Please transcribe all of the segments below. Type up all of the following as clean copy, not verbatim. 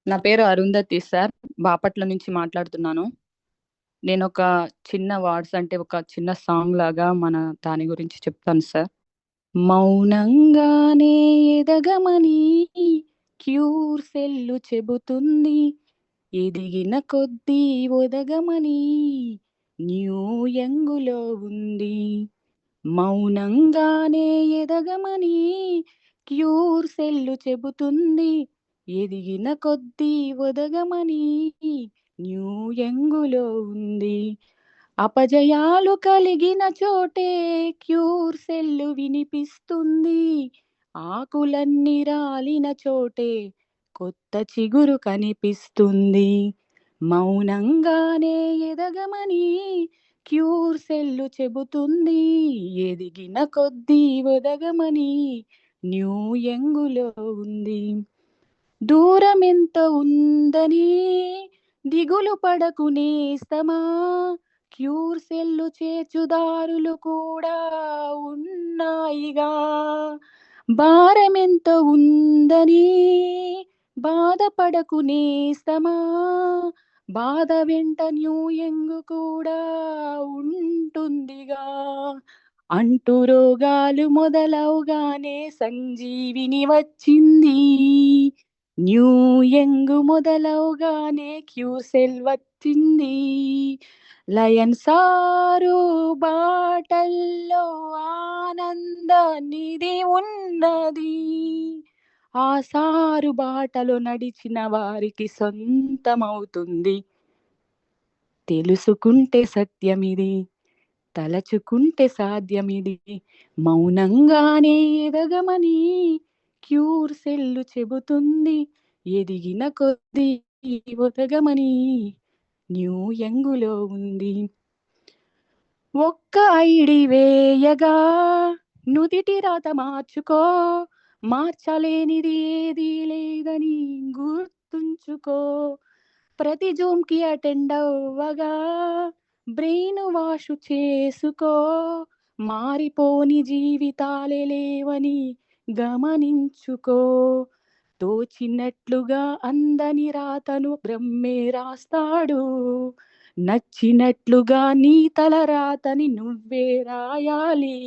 నా పేరు అరుంధతి సార్. బాపట్ల నుంచి మాట్లాడుతున్నాను. నేను ఒక చిన్న వర్డ్స్ అంటే ఒక చిన్న సాంగ్ లాగా దాని గురించి చెప్తాను సార్. మౌనంగానే ఎదగమని క్యూర్ సెల్లు చెబుతుంది, ఎదిగిన కొద్దీ ఒదగమని న్యూ యంగులో ఉంది. మౌనంగానే ఎదగమని క్యూర్ సెల్లు చెబుతుంది, ఎదిగిన కొద్దీ ఒదగమని న్యూ యంగులో ఉంది. అపజయాలు కలిగిన చోటే క్యూర్ సెల్లు వినిపిస్తుంది, ఆకులన్నీ రాలిన చోటే కొత్త చిగురు కనిపిస్తుంది. మౌనంగానే ఎదగమని క్యూర్ సెల్లు చెబుతుంది, ఎదిగిన కొద్దీ ఒదగమని న్యూ యంగులో ఉంది. దూరం ఎంత ఉందని దిగులు పడకు నేస్తమా, క్యూర్ సెల్లు చేర్చుదారులు కూడా ఉన్నాయిగా. భారమెంత ఉందని బాధపడకు నేస్తమా, బాధ వెంట న్యూ యంగ్ కూడా ఉంటుందిగా. అంటూ రోగాలు మొదలవుగానే సంజీవిని వచ్చింది, న్యూ యంగ్ మొదలవుగానే క్యూసెల్ వచ్చింది. లయన్ సారు బాటల్లో ఆనందానిది ఉన్నది, ఆ సారు బాటలో నడిచిన వారికి సొంతమవుతుంది. తెలుసుకుంటే సత్యమిది, తలచుకుంటే సాధ్యమిది. మౌనంగానే ఎదగమని క్యూర్ సెల్లు చెబుతుంది, ఎదిగిన కొద్దీ ఒదగమని న్యూ యంగులో ఉంది. ఒక్క ఐడి వేయగా నుదిటి రాత మార్చుకో, మార్చలేనిది ఏదీ లేదని గుర్తుంచుకో. ప్రతి జూమ్కి అటెండ్ అవ్వగా బ్రెయిన్ వాష్ చేసుకో, మారిపోని జీవితాలే లేవని గమనించుకో. తోచినట్లుగా అందని రాతను బ్రహ్మే రాస్తాడు, నచ్చినట్లుగా నీ తల రాతని నువ్వే రాయాలి.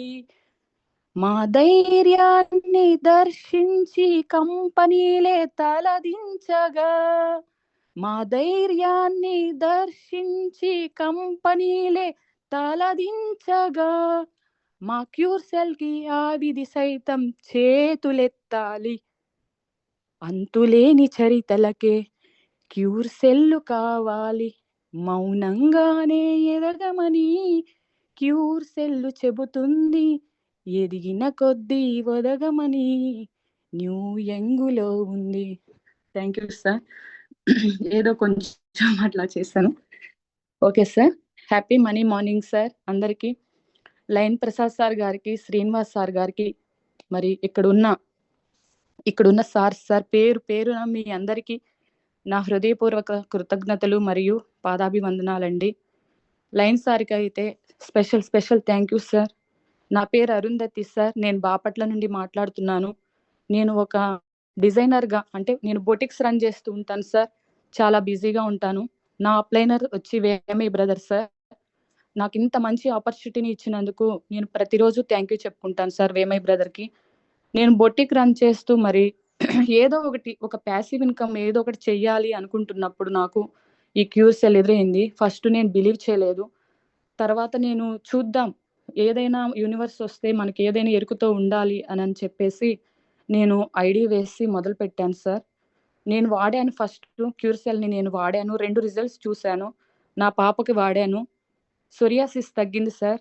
మా ధైర్యాన్ని దర్శించి కంపెనీలే తలదించగా, మా ధైర్యాన్ని దర్శించి కంపెనీలే తలదించగా, మా క్యూర్ సెల్కి ఆ విధి సైతం చేతులెత్తాలి. అంతులేని చరితలకే క్యూర్ సెల్లు కావాలి. మౌనంగానే ఎదగమని క్యూర్ సెల్లు చెబుతుంది, ఎదిగిన కొద్దీ ఒదగమని న్యూ యంగులో ఉంది. Thank you sir. ఏదో కొంచెం అట్లా చేశాను. Okay sir. Happy money morning sir అందరికీ. లైన్ ప్రసాద్ సార్ గారికి, శ్రీనివాస్ సార్ గారికి, మరి ఇక్కడున్న సార్ పేరు పేరున మీ అందరికీ నా హృదయపూర్వక కృతజ్ఞతలు మరియు పాదాభివందనాలండి. లైన్ సార్కి అయితే స్పెషల్ థ్యాంక్ యూ సార్. నా పేరు అరుంధతి సార్. నేను బాపట్ల నుండి మాట్లాడుతున్నాను. నేను ఒక డిజైనర్గా, అంటే నేను బొటిక్స్ రన్ చేస్తూ ఉంటాను సార్. చాలా బిజీగా ఉంటాను. నా అప్లైనర్ వచ్చి వేమై బ్రదర్ సార్. నాకు ఇంత మంచి ఆపర్చునిటీని ఇచ్చినందుకు నేను ప్రతిరోజు థ్యాంక్ యూ చెప్పుకుంటాను సార్ వేమై బ్రదర్కి. నేను బొటిక్ రన్ చేస్తూ మరి ఏదో ఒకటి, ఒక ప్యాసివ్ ఇన్కమ్ ఏదో ఒకటి చెయ్యాలి అనుకుంటున్నప్పుడు నాకు ఈ క్యూసెల్ ఎదురైంది. ఫస్ట్ నేను బిలీవ్ చేయలేదు. తర్వాత నేను చూద్దాం, ఏదైనా యూనివర్స్ వస్తే మనకి ఏదైనా ఎరుకుతో ఉండాలి అని చెప్పేసి నేను ఐడి వేసి మొదలు పెట్టాను సార్. నేను వాడాను ఫస్ట్ క్యూర్సెల్ని, నేను వాడాను. 2 రిజల్ట్స్ చూశాను. నా పాపకి వాడాను, సొరియాసిస్ తగ్గింది సార్.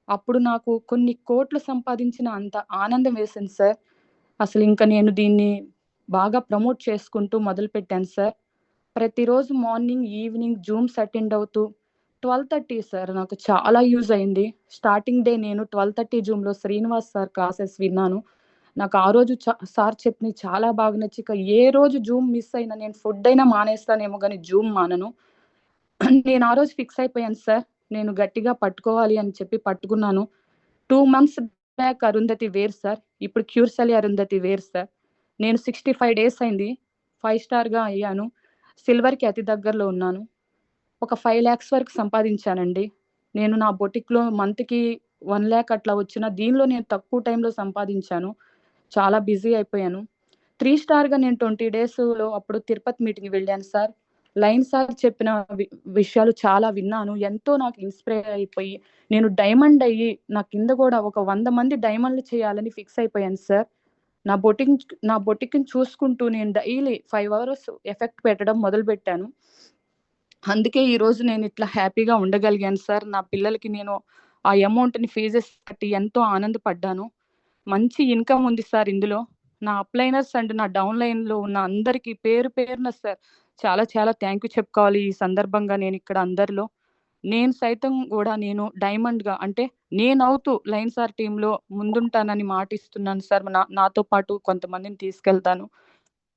అప్పుడు నాకు కొన్ని కోట్లు సంపాదించిన అంత ఆనందం వేసింది సార్. అసలు ఇంకా నేను దీన్ని బాగా ప్రమోట్ చేసుకుంటూ మొదలు పెట్టాను సార్. ప్రతిరోజు మార్నింగ్ ఈవినింగ్ జూమ్స్ అటెండ్ అవుతూ 12:30 సార్ నాకు చాలా యూజ్ అయింది. స్టార్టింగ్ డే నేను 12:30 జూమ్లో శ్రీనివాస్ సార్ క్లాసెస్ విన్నాను. నాకు ఆ రోజు సార్ చెప్పి చాలా బాగా నచ్చి, ఇక ఏ రోజు జూమ్ మిస్ అయినా నేను ఫుడ్ అయినా మానేస్తానేమో కానీ జూమ్ మానను. నేను ఆ రోజు ఫిక్స్ అయిపోయాను సార్. నేను గట్టిగా పట్టుకోవాలి అని చెప్పి పట్టుకున్నాను. 2 months back Arundhati where sir, ఇప్పుడు క్యూర్సెల్ అరుంధతి వేర్ సార్. నేను 65 days అయింది, 5 స్టార్గా అయ్యాను. సిల్వర్‌కి అతి దగ్గరలో ఉన్నాను. ఒక 5,00,000 వరకు సంపాదించానండి. నేను నా బొటిక్‌లో మంత్‌కి 1,00,000 అట్లా వచ్చినా దీనిలో నేను తక్కువ టైంలో సంపాదించాను. చాలా బిజీ అయిపోయాను. 3 స్టార్‌గా నేను 20 డేస్‌లో అప్పుడు తిరుపతి మీటింగ్‌కి వెళ్ళాను సార్. లయన్ సార్ చెప్పిన వి విషయాలు చాలా విన్నాను. ఎంతో నాకు ఇన్‌స్పైర్ అయిపోయి, నేను డైమండ్ అయ్యి, నా కింద గూడా ఒక 100 మంది డైమండ్‌లు చేయాలని ఫిక్స్ అయిపోయాను సార్. నా బొటిక్‌ని చూసుకుంటూ నేను డైలీ 5 అవర్స్ ఎఫెక్ట్ పెట్టడం మొదలుపెట్టాను. అందుకే ఈరోజు నేనిట్లా హ్యాపీగా ఉండగలిగాను సార్. నా పిల్లలకి నేను ఆ అమౌంట్‌ని ఫీజెస్ కట్టి ఎంతో ఆనందపడ్డాను. మంచి ఇన్‌కమ్ ఉంది సార్ ఇందులో. నా అప్‌లైనర్స్ అండ్ నా డౌన్‌లైన్‌లో ఉన్న అందరికి పేరు పేరున సార్ చాలా చాలా థాంక్ యూ చెప్పుకోవాలి ఈ సందర్భంగా నేనిక్కడ అందరిలో. నేను సైతం గూడా నేను డైమండ్‌గా అంటే నేనవుతూ లయన్ సార్ టీమ్‌లో ముందుంటానని మాటిస్తున్నాను సార్. నాతో పాటు కొంతమందిని తీసుకెళ్తాను.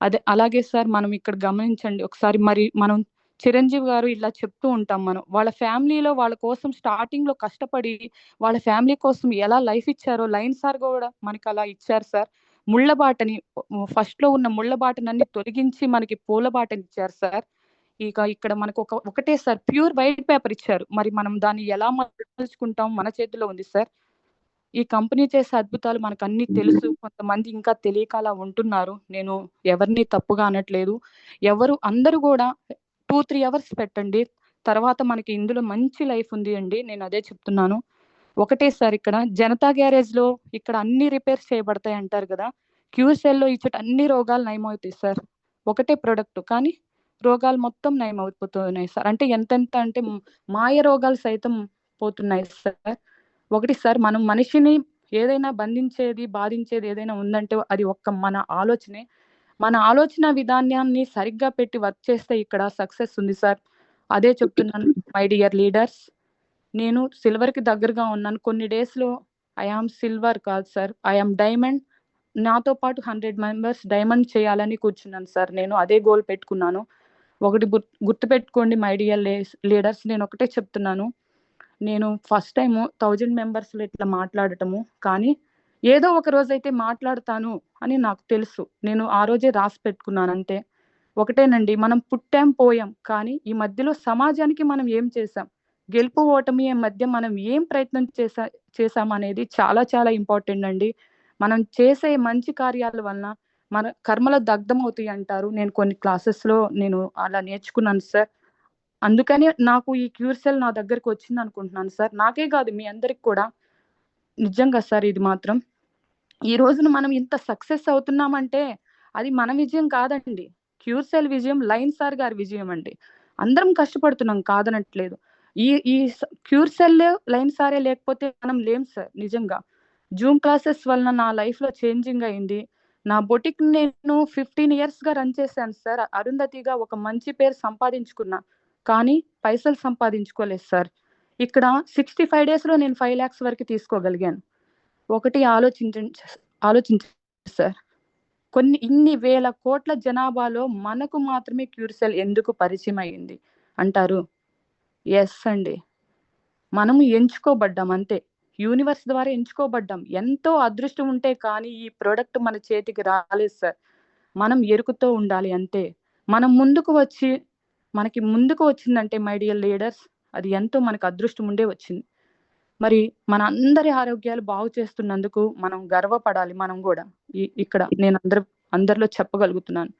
అదే అలాగే సార్ మనం ఇక్కడ గమనించండి ఒకసారి మరి మనం చిరంజీవి గారు ఇలా చెప్తూ ఉంటాం మనం. వాళ్ళ ఫ్యామిలీలో వాళ్ళ కోసం స్టార్టింగ్‌లో కష్టపడి వాళ్ళ ఫ్యామిలీ కోసం ఎలా లైఫ్ ఇచ్చారో లయన్ సార్ గూడా మనకలా ఇచ్చారు సార్. ముళ్ళ బాటని ఫస్ట్‌లో ఉన్న ముళ్ళ బాటనన్నీ తొలగించి మనకి పూల బాటనిచ్చారు సార్. ఇక ఇక్కడ మనకు ఒకటే సార్ ప్యూర్ వైట్ పేపర్ ఇచ్చారు. మరి మనం దాన్ని ఎలా మలుచుకుంటాం మన చేతిలో ఉంది సార్. ఈ కంపెనీ చేసే అద్భుతాలు మనకన్నీ తెలుసు. కొంతమంది ఇంకా తెలియక అలా ఉంటున్నారు. నేను ఎవరిని తప్పుగా అనట్లేదు. అందరూ గూడా 2, 3 అవర్స్ పెట్టండి. తర్వాత మనకి ఇందులో మంచి లైఫ్ ఉంది అండి. నేనదే చెప్తున్నాను. ఒకటే సార్ ఇక్కడ జనతా గ్యారేజ్‌లో ఇక్కడ అన్ని రిపేర్స్ చేయబడతాయి అంటారు గదా! క్యూసెల్‌లో ఇచ్చట అన్ని రోగాలు నయమవుతాయి సార్. ఒకటే ప్రొడక్ట్ కానీ రోగాలు మొత్తం నయమైపోతున్నాయి సార్. అంటే ఎంతెంత అంటే మాయ రోగాలు సైతం పోతున్నాయి సార్. ఒకటి సార్ మనం మనిషిని ఏదైనా బంధించేది, బాధించేది ఏదైనా ఉందంటే అది ఒక్క మన ఆలోచనే. మన ఆలోచన విధానాన్ని సరిగ్గా పెట్టి వర్క్ చేస్తే ఇక్కడ సక్సెస్ ఉంది సార్. అదే చెప్తున్నాను మై డియర్ లీడర్స్. నేను సిల్వర్‌కి దగ్గరగా ఉన్నాను. కొన్ని డేస్‌లో ఐ యామ్ సిల్వర్ కాదు సార్. I am diamond. నాతో పాటు 100 మెంబర్స్ డైమండ్ చేయాలని కూర్చున్నాను సార్. నేను అదే గోల్ పెట్టుకున్నాను. ఒకటి గుర్తుపెట్టుకోండి మై డియర్ లీడర్స్ నేనొకటే చెప్తున్నాను. నేను ఫస్ట్ టైము 1000 మెంబర్స్‌లో ఇట్లా మాట్లాడటము. కానీ ఏదో ఒక రోజైతే మాట్లాడతాను అని నాకు తెలుసు. నేను ఆ రోజే రాసి పెట్టుకున్నానంతే. ఒకటేనండి మనం పుట్టాం, పోయాం. కానీ ఈ మధ్యలో సమాజానికి మనం ఏం చేశాం? గెలుపు, ఓటమి మధ్య మనం ఏం ప్రయత్నం చేశామనేది చాలా చాలా ఇంపార్టెంట్ అండి. మనం చేసే మంచి కార్యాల వలన మన కర్మలు దగ్ధమవుతాయి అంటారు. నేను కొన్ని క్లాసెస్‌లో నేను అలా నేర్చుకున్నాను సార్. అందుకనే నాకు ఈ క్యూర్సెల్ నా దగ్గరకొచ్చిందనుకుంటున్నాను సార్. నాకే కాదు మీ అందరికి కూడా. నిజంగా సార్ ఇది మాత్రం. ఈ రోజున మనం ఇంత సక్సెస్ అవుతున్నామంటే, అది మన విజయం కాదండి. క్యూర్సెల్ విజయం లయన్ సార్ గారి విజయం అండి. అందరం కష్టపడుతున్నాం కాదనట్లేదు. ఈ ఈ స క్యూర్సెల్ లయన్ సారే లేకపోతే మనం లేం సార్ నిజంగా. జూమ్ క్లాసెస్ వలన నా లైఫ్‌లో చేంజింగ్ అయింది. నా బొటిక్ నేను 15 ఇయర్స్‌గా రన్ చేశాను సార్. అరుంధతిగా ఒక మంచి పేరు సంపాదించుకున్నా. కానీ పైసలు సంపాదించుకోలేదు సార్. ఇక్కడ 65 డేస్‌లో నేను 5,00,000 వరకు తీసుకోగలిగాను. ఒకటి ఆలోచించండి సార్. ఇన్ని వేల కోట్ల జనాభాలో మనకు మాత్రమే క్యూర్సెల్ ఎందుకు పరిచయం అయింది అంటారు? యెస్ అండి. మనము ఎంచుకోబడ్డాం అంతే. యూనివర్స్ ద్వారా ఎంచుకోబడ్డాం. ఎంతో అదృష్టం ఉంటే కానీ ఈ ప్రొడక్ట్ మన చేతికి రాలేదు సార్. మనం ఎరుకుతో ఉండాలి అంతే. మనం ముందుకు వచ్చి మనకి ముందుకు వచ్చిందంటే మై డియర్ లీడర్స్ అది ఎంతో మనకు అదృష్టం ఉండే వచ్చింది. మరి మన అందరి ఆరోగ్యాలు బాగు చేస్తున్నందుకు మనం గర్వపడాలి మనం గూడా. ఇక్కడ నేను అందరిలో చెప్పగలుగుతున్నాను.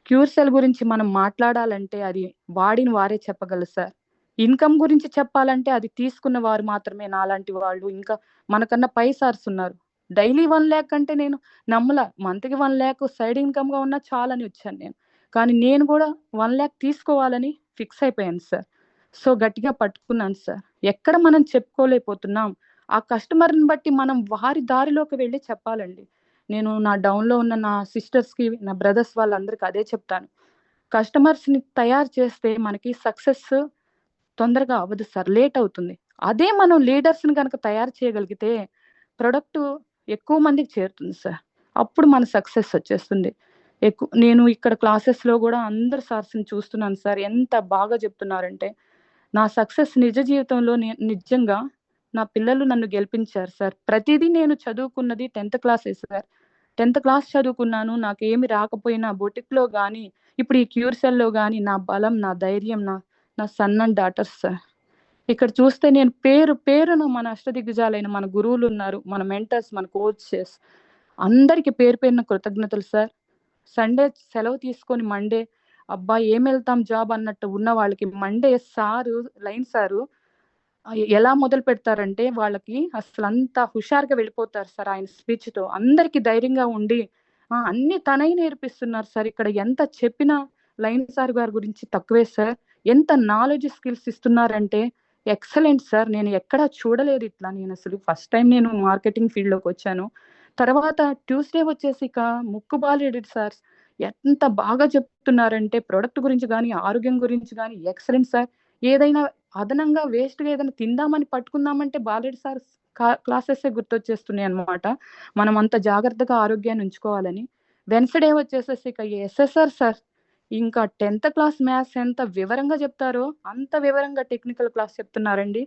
క్యూర్సెల్ గురించి మనం మాట్లాడాలంటే అది వాడిన వారే చెప్పగలరు సార్. ఇన్‌కమ్ గురించి చెప్పాలంటే అది తీసుకున్న వారు మాత్రమే నాలాంటి వాళ్ళు. ఇంకా మనకన్నా పై సార్స్ ఉన్నారు. డైలీ 1,00,000 అంటే నేను నమ్మలా. మంత్‌కి 1,00,000 సైడ్ ఇన్‌కమ్‌గా ఉన్నా చాలని వచ్చాను నేను. కానీ నేను గూడా 1,00,000 తీసుకోవాలని ఫిక్స్ అయిపోయాను సార్. సో, గట్టిగా పట్టుకున్నాను సార్. ఎక్కడ మనం చెప్పుకోలేకపోతున్నాం. ఆ కస్టమర్‌ని బట్టి మనం వారి దారిలోకి వెళ్లి చెప్పాలండి. నేను నా డౌన్‌లో ఉన్న నా సిస్టర్స్‌కి, నా బ్రదర్స్ వాళ్ళందరికి అదే చెప్తాను. కస్టమర్స్‌ని తయారు చేస్తే మనకి సక్సెస్ తొందరగా అవ్వదు సార్. లేట్ అవుతుంది. అదే మనం లీడర్స్‌ని గనక తయారు చేయగలిగితే ప్రొడక్టు ఎక్కువ మందికి చేరుతుంది సార్. అప్పుడు మన సక్సెస్ వచ్చేస్తుంది. నేను ఇక్కడ క్లాసెస్‌లో గూడా అందరు సార్స్‌ని చూస్తున్నాను సార్. ఎంత బాగా చెప్తున్నారంటే, నా సక్సెస్ నిజ జీవితంలో నిజంగా నా పిల్లలు నన్ను గెలిపించారు సార్. ప్రతిదీ నేను చదువుకున్నది 10థ్ క్లాసే సార్. 10థ్ క్లాస్ చదువుకున్నాను. నాకేమి రాకపోయినా బొటిక్‌లో గాని, ఇప్పుడు ఈ క్యూర్సెల్లో కానీ నా బలం, నా ధైర్యం, నా సన్ అండ్ డాటర్స్ సార్. ఇక్కడ చూస్తే నేను పేరున మన అష్టదిగ్గజాలైన మన గురువులు ఉన్నారు, మన మెంటర్స్, మన కోచెస్ అందరికి పేరున కృతజ్ఞతలు సార్. సండే సెలవు తీసుకొని మండే అబ్బా ఏం వెళ్తాం జాబ్ అన్నట్టు ఉన్న వాళ్ళకి మండే సారు, లైన్ సారు ఎలా మొదలు పెడతారంటే వాళ్ళకి అసలు అంత హుషారుగా వెళ్ళిపోతారు సార్ ఆయన స్పీచ్ తో. అందరికి ధైర్యంగా ఉండి అన్ని తనై నేర్పిస్తున్నారు సార్. ఇక్కడ ఎంత చెప్పినా లైన్ సార్ గారి గురించి తక్కువే సార్. ఎంత నాలెడ్జ్ స్కిల్స్ ఇస్తున్నారంటే ఎక్సలెంట్ సార్. నేను ఎక్కడా చూడలేదు ఇట్లా. నేను అసలు ఫస్ట్ టైం నేను మార్కెటింగ్ ఫీల్డ్ లోకి వచ్చాను. తర్వాత ట్యూస్డే వచ్చేసి ఇక ముక్కుబాలేడు సార్. ఎంత బాగా చెప్తున్నారంటే ప్రొడక్ట్ గురించి కానీ, ఆరోగ్యం గురించి కానీ ఎక్సలెంట్ సార్. ఏదైనా అదనంగా వేస్ట్ గా ఏదైనా తిందామని పట్టుకుందామంటే బాలేడు సార్ క్లాసెస్ గుర్తొచ్చేస్తున్నాయి అనమాట. మనం అంత జాగ్రత్తగా ఆరోగ్యాన్ని ఉంచుకోవాలని. వెన్స్డే వచ్చేసేసి ఇక ఎస్ఎస్ఆర్ సార్. ఇంకా 10th క్లాస్ మ్యాథ్స్ ఎంత వివరంగా చెప్తారో అంత వివరంగా టెక్నికల్ క్లాస్ చెప్తున్నారండి.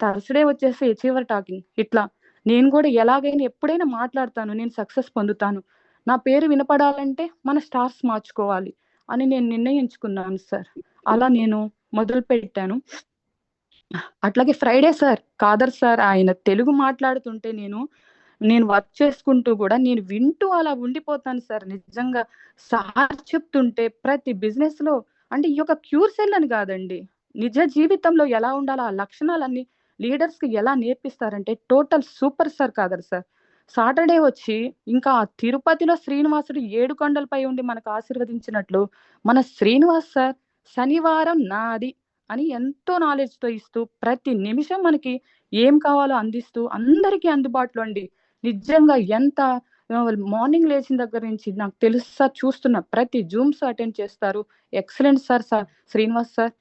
థర్స్డే వచ్చేసి అచీవర్ టాకింగ్. ఇట్లా నేను కూడా ఎలాగైనా ఎప్పుడైనా మాట్లాడతాను, నేను సక్సెస్ పొందుతాను, నా పేరు వినపడాలంటే మన స్టార్స్ మార్చుకోవాలి అని నేను నిర్ణయించుకున్నాను సార్. అలా నేను మొదలు పెట్టాను. అట్లాగే ఫ్రైడే సార్, కాదర్ సార్ ఆయన తెలుగు మాట్లాడుతుంటే నేను వర్క్ చేసుకుంటూ కూడా నేను వింటూ అలా ఉండిపోతాను సార్. నిజంగా సార్ చెప్తుంటే ప్రతి బిజినెస్ లో అంటే ఈ యొక్క క్యూర్ సెల్ అని కాదండి, నిజ జీవితంలో ఎలా ఉండాలో ఆ లక్షణాలన్నీ లీడర్స్ కి ఎలా నేర్పిస్తారంటే total super sir Khader sir. Saturday వచ్చి ఇంకా తిరుపతిలో శ్రీనివాసుడు 7 కొండలపై ఉండి మనకు ఆశీర్వదించినట్లు మన శ్రీనివాస్ సార్ శనివారం నాది అని ఎంతో నాలెడ్జ్ తో ఇస్తూ ప్రతి నిమిషం మనకి ఏం కావాలో అందిస్తూ అందరికీ అందుబాటులో అండి. నిజంగా ఎంత మార్నింగ్ లేచిన దగ్గర నుంచి నాకు తెలుసు సార్, చూస్తున్న ప్రతి జూమ్స్ అటెండ్ చేస్తారు. Excellent sir Srinivas sir.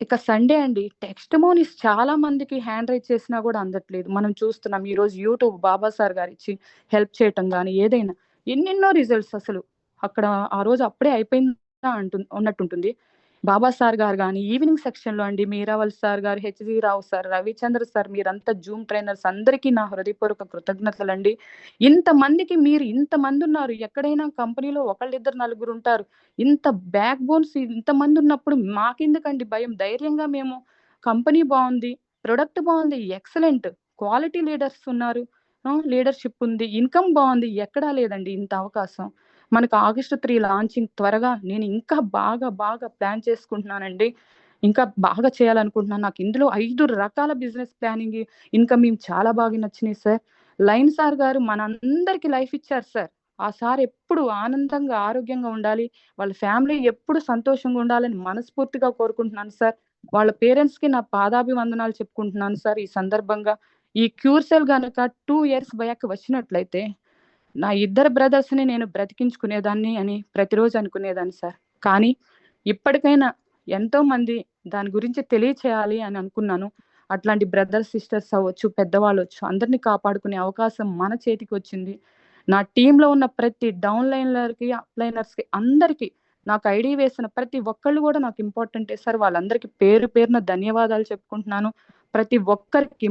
ఇక సండే అండి, టెక్స్ట్ మోనీస్ చాలా మందికి హ్యాండ్ రైజ్ చేసినా కూడా అందట్లేదు. మనం చూస్తున్నాం ఈ రోజు యూట్యూబ్ బాబా సార్ గారు ఇచ్చి హెల్ప్ చేయటం కానీ ఏదైనా ఎన్నెన్నో రిజల్ట్స్ అసలు అక్కడ ఆ రోజు అప్పుడే అయిపోయిందా ఉన్నట్టుంటుంది. బాబా సార్ గారు కానీ ఈవినింగ్ సెక్షన్ లో అండి మీరావల్ సార్ గారు, హెచ్జి రావు సార్, రవిచంద్ర సార్, మీరంతా జూమ్ ట్రైనర్స్ అందరికీ నా హృదయపూర్వక కృతజ్ఞతలు అండి. ఇంతమందికి మీరు ఇంతమంది ఉన్నారు. ఎక్కడైనా కంపెనీలో ఒకళ్ళిద్దరు నలుగురు ఉంటారు. ఇంత బ్యాక్ బోన్స్ ఇంతమంది ఉన్నప్పుడు మాకెందుకండి భయం? ధైర్యంగా మేము కంపెనీ బాగుంది, ప్రొడక్ట్ బాగుంది, ఎక్సలెంట్ క్వాలిటీ లీడర్స్ ఉన్నారు, లీడర్షిప్ ఉంది, ఇన్కమ్ బాగుంది, ఎక్కడా లేదండి ఇంత అవకాశం. మనకు August 3 లాంచింగ్ త్వరగా. నేను ఇంకా బాగా బాగా ప్లాన్ చేసుకుంటున్నానండి. ఇంకా బాగా చేయాలనుకుంటున్నాను. నాకు ఇందులో 5 రకాల బిజినెస్ ప్లానింగ్ ఇన్కమింగ్ చాలా బాగా నచ్చినాయి సార్. లైన్ సార్ గారు మనందరికి లైఫ్ ఇచ్చారు సార్. ఆ సార్ ఎప్పుడు ఆనందంగా ఆరోగ్యంగా ఉండాలి, వాళ్ళ ఫ్యామిలీ ఎప్పుడు సంతోషంగా ఉండాలని మనస్ఫూర్తిగా కోరుకుంటున్నాను సార్. వాళ్ళ పేరెంట్స్ కి నా పాదాభివందనాలు చెప్పుకుంటున్నాను సార్. ఈ సందర్భంగా ఈ క్యూర్ సెల్ గనక 2 years బ్యాక్ వచ్చినట్లయితే నా ఇద్దరు బ్రదర్స్ ని నేను బ్రతికించుకునేదాన్ని అని ప్రతిరోజు అనుకునేదాన్ని సార్. కానీ ఇప్పటికైనా ఎంతో మంది దాని గురించి తెలియచేయాలి అని అనుకున్నాను. అట్లాంటి బ్రదర్స్ సిస్టర్స్ అవ్వచ్చు, పెద్దవాళ్ళు వచ్చు, అందరినీ కాపాడుకునే అవకాశం మన చేతికి వచ్చింది. నా టీంలో ఉన్న ప్రతి డౌన్ లైనర్కి, అప్లైనర్స్ కి అందరికీ నాకు ఐడి వేసిన ప్రతి ఒక్కళ్ళు కూడా నాకు ఇంపార్టెంటే సార్. వాళ్ళందరికీ పేరున ధన్యవాదాలు చెప్పుకుంటున్నాను. ప్రతి ఒక్కరికి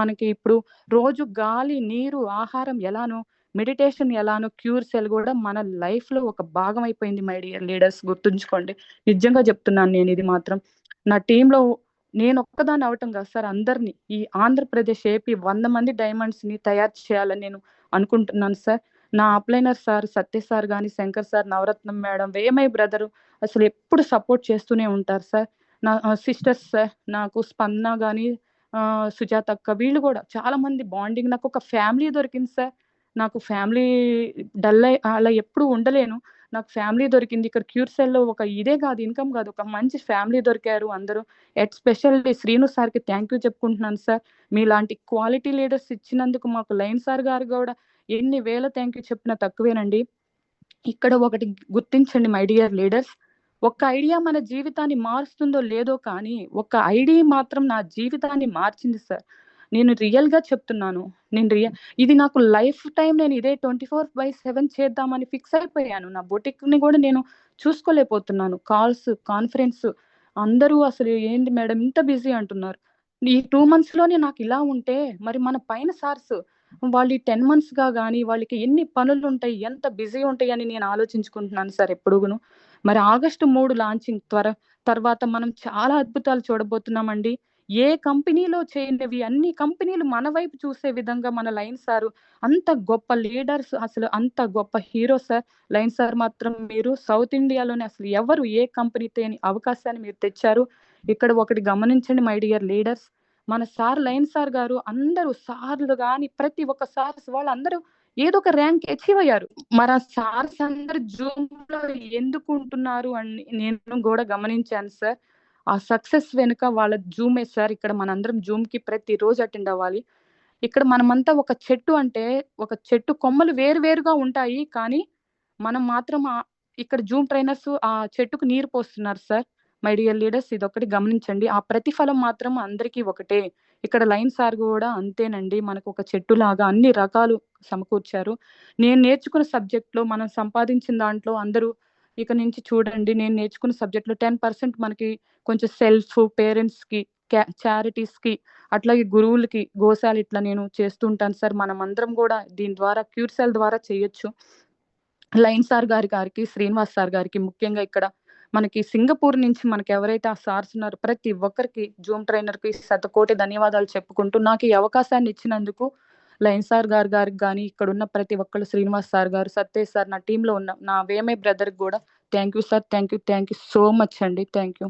మనకి ఇప్పుడు రోజు గాలి, నీరు, ఆహారం ఎలానో మెడిటేషన్ ఎలానో క్యూర్ సెల్ కూడా మన లైఫ్ లో ఒక భాగం అయిపోయింది. మై డియర్ లీడర్స్ గుర్తుంచుకోండి. నిజంగా చెప్తున్నాను నేను ఇది మాత్రం. నా టీంలో నేను ఒక్కదాన్ని అవటం కాదు సార్, అందరినీ ఈ ఆంధ్రప్రదేశ్ ఏపీ 100 మంది డైమండ్స్ ని తయారు చేయాలని నేను అనుకుంటున్నాను సార్. నా అప్లైనర్ సార్ సత్య సార్ కానీ, శంకర్ సార్, నవరత్నం మేడం, వేమై బ్రదరు అసలు ఎప్పుడు సపోర్ట్ చేస్తూనే ఉంటారు సార్. నా సిస్టర్స్ సార్, నాకు స్పందన కానీ, సుజాత అక్క, వీళ్ళు కూడా చాలా మంది బాండింగ్. నాకు ఒక ఫ్యామిలీ దొరికింది సార్. నాకు ఫ్యామిలీ డల్ అలా ఎప్పుడు ఉండలేను. నాకు ఫ్యామిలీ దొరికింది ఇక్కడ క్యూర్ సెల్లో. ఒక ఇదే కాదు, ఇన్కమ్ కాదు, ఒక మంచి ఫ్యామిలీ దొరికారు అందరూ. ఎస్పెషల్లీ శ్రీను సార్కి థ్యాంక్ యూ చెప్పుకుంటున్నాను సార్. మీలాంటి క్వాలిటీ లీడర్స్ ఇచ్చినందుకు మాకు లైన్ సార్ గారు కూడా ఎన్ని వేల థ్యాంక్ యూ చెప్పినా తక్కువేనండి. ఇక్కడ ఒకటి గుర్తించండి మై డియర్ లీడర్స్, ఒక్క ఐడియా మన జీవితాన్ని మారుస్తుందో లేదో కానీ ఒక ఐడియా మాత్రం నా జీవితాన్ని మార్చింది సార్. నేను రియల్ గా చెప్తున్నాను. ఇది నాకు లైఫ్ టైం నేను ఇదే 24/7 చేద్దామని ఫిక్స్ అయిపోయాను. నా బొటిక్ ని కూడా నేను చూసుకోలేకపోతున్నాను. కాల్స్, కాన్ఫరెన్స్, అందరూ అసలు ఏంటి మేడం ఇంత బిజీ అంటున్నారు. ఈ 2 months లోనే నాకు ఇలా ఉంటే మరి మన పైన సార్స్ వాళ్ళు ఈ 10 months గా కానీ వాళ్ళకి ఎన్ని పనులు ఉంటాయి, ఎంత బిజీ ఉంటాయి అని నేను ఆలోచించుకుంటున్నాను సార్ ఎప్పుడుగును. మరి ఆగస్టు 3 లాంచింగ్ తర్వాత మనం చాలా అద్భుతాలు చూడబోతున్నామండి. ఏ కంపెనీలో చేయనివి అన్ని కంపెనీలు మన వైపు చూసే విధంగా మన లయన్ సారు అంత గొప్ప లీడర్స్, అసలు అంత గొప్ప హీరో సార్. లయన్ సార్ మాత్రం మీరు సౌత్ ఇండియాలోనే అసలు ఎవరు ఏ కంపెనీ తేని అవకాశాన్ని మీరు తెచ్చారు. ఇక్కడ ఒకటి గమనించండి మై డియర్ లీడర్స్, మన సార్ లయన్ సార్ గారు అందరూ సార్లు గాని ప్రతి ఒక్క సార్స్ వాళ్ళందరూ ఏదో ఒక ర్యాంక్ అచీవ్ అయ్యారు. మరి ఆ సార్స్ అందరు జూమ్ లో ఎందుకు ఉంటున్నారు అని నేను కూడా గమనించాను సార్. ఆ సక్సెస్ వెనుక వాళ్ళ జూమే సార్. ఇక్కడ మనందరం జూమ్ కి ప్రతి రోజు అటెండ్ అవ్వాలి. ఇక్కడ మనమంతా ఒక చెట్టు అంటే ఒక చెట్టు కొమ్మలు వేరు వేరుగా ఉంటాయి. కానీ మనం మాత్రం ఇక్కడ జూమ్ ట్రైనర్స్ ఆ చెట్టుకు నీరు పోస్తున్నారు సార్. మై డియర్ లీడర్స్, ఇదొకటి గమనించండి. ఆ ప్రతిఫలం మాత్రం అందరికీ ఒకటే. ఇక్కడ లయన్ సార్ కూడా అంతేనండి. మనకు ఒక చెట్టులాగా అన్ని రకాలు సమకూర్చారు. నేను నేర్చుకున్న సబ్జెక్ట్‌లో మనం సంపాదించిన దాంట్లో అందరూ ఇక నుంచి చూడండి, నేను నేర్చుకున్న సబ్జెక్ట్‌లో 10% మనకి కొంచెం పేరెంట్స్‌కి, చారిటీస్‌కి, అట్లాగే గురువులకి, గోశాల ఇట్లా నేను చేస్తూ ఉంటాను సార్. మనమందరం కూడా దీని ద్వారా క్యూర్సెల్ ద్వారా చేయొచ్చు. లయన్ సార్ గారికి, శ్రీనివాస్ సార్ గారికి ముఖ్యంగా ఇక్కడ మనకి సింగపూర్ నుంచి మనకి ఎవరైతే ఆ సార్స్ ఉన్నారో ప్రతి ఒక్కరికి జూమ్ ట్రైనర్‌కి శతకోటి ధన్యవాదాలు చెప్పుకుంటూ నాకు ఈ అవకాశాన్ని ఇచ్చినందుకు లయన్ సార్ గారికి గాని, ఇక్కడున్న ప్రతి ఒక్కళ్ళు శ్రీనివాస్ సార్ గారు, సత్తేష్ సార్, నా టీమ్‌లో ఉన్న నా వేమే బ్రదర్‌కి గూడా thank you sir. Thank you so much అండి. Thank you.